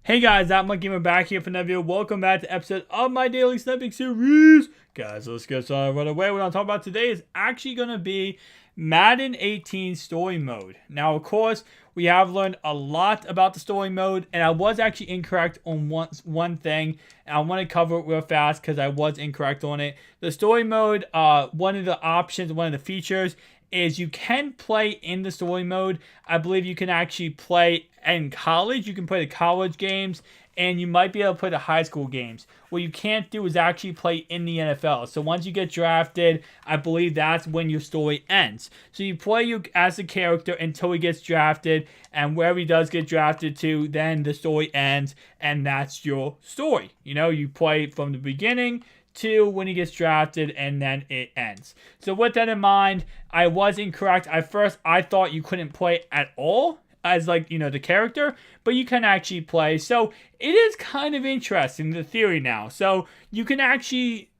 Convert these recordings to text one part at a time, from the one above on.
Hey guys, I'm Gamer back here for another video. Welcome back to episode of my daily Sniping Series. Guys, let's get started right away. What I'm talking about today is actually going to be Madden 18 story mode. Now, of course, we have learned a lot about the story mode, and I was actually incorrect on one thing. And I want to cover it real fast because I was incorrect on it. The story mode, one of the options, one of the features is you can play in the story mode. I believe you can actually play in college. You can play the college games, and you might be able to play the high school games. What you can't do is actually play in the NFL. So once you get drafted, I believe that's when your story ends. So you play you as a character until he gets drafted, and wherever he does get drafted to, then the story ends, and that's your story. You know, you play from the beginning to when he gets drafted, and then it ends. So with that in mind, I was incorrect. At first, I thought you couldn't play at all as, like, you know, the character, but you can actually play. So it is kind of interesting, the theory now. So you can actually,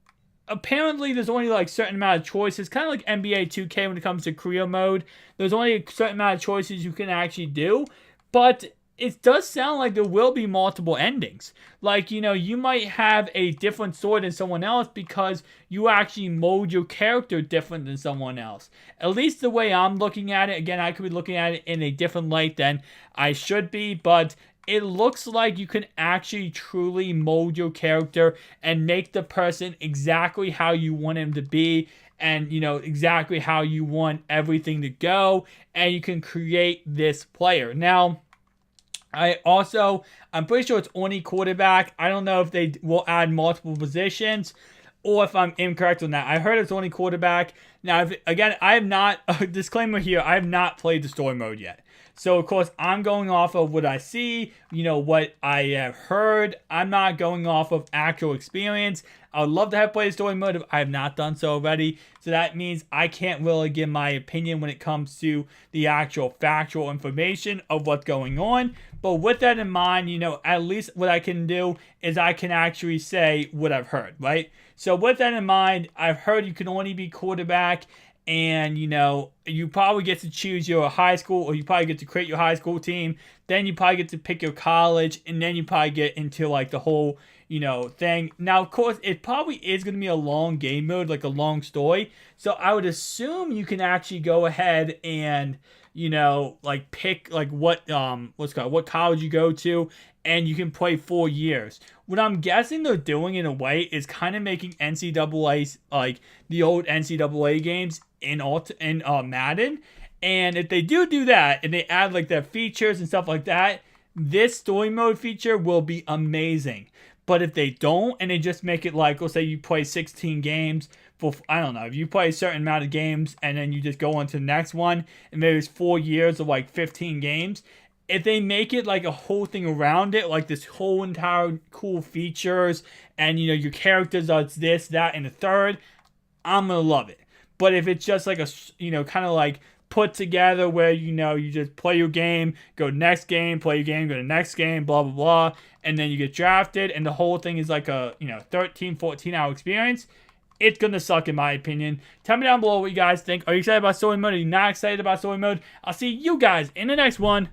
apparently there's only like certain amount of choices, kind of like NBA 2K when it comes to career mode. There's only a certain amount of choices you can actually do, but it does sound like there will be multiple endings. Like, you know, you might have a different story than someone else because you actually mold your character different than someone else. At least the way I'm looking at it. Again, I could be looking at it in a different light than I should be, but it looks like you can actually truly mold your character and make the person exactly how you want him to be, and, you know, exactly how you want everything to go, and you can create this player. Now, I'm pretty sure it's only quarterback. I don't know if they will add multiple positions or if I'm incorrect on that. I heard it's only quarterback. Now, again, I have not, disclaimer here, I have not played the story mode yet. So, of course, I'm going off of what I see, you know, what I have heard. I'm not going off of actual experience. I would love to have played story mode if I have not done so already. So that means I can't really give my opinion when it comes to the actual factual information of what's going on. But with that in mind, you know, at least what I can do is I can actually say what I've heard, right? So with that in mind, I've heard you can only be quarterback, and, you know, you probably get to choose your high school, or you probably get to create your high school team. Then you probably get to pick your college, and then you probably get into, like, the whole, you know, thing. Now, of course, it probably is going to be a long game mode, like a long story. So I would assume you can actually go ahead and, you know, like, pick, like, what college you go to, and you can play 4 years. What I'm guessing they're doing in a way is kind of making NCAA, like the old NCAA games in Madden. And if they do that, and they add like their features and stuff like that, this story mode feature will be amazing. But if they don't, and they just make it like, let's say you play 16 games for, I don't know, if you play a certain amount of games and then you just go on to the next one, and maybe it's 4 years of like 15 games, if they make it like a whole thing around it, like this whole entire cool features, and, you know, your characters are this, that, and the third, I'm gonna love it. But if it's just like a, you know, kind of like put together where, you know, you just play your game, go next game, play your game, go to next game, blah, blah, blah, and then you get drafted, and the whole thing is like a, you know, 13, 14-hour experience, it's going to suck in my opinion. Tell me down below what you guys think. Are you excited about story mode? Are you not excited about story mode? I'll see you guys in the next one.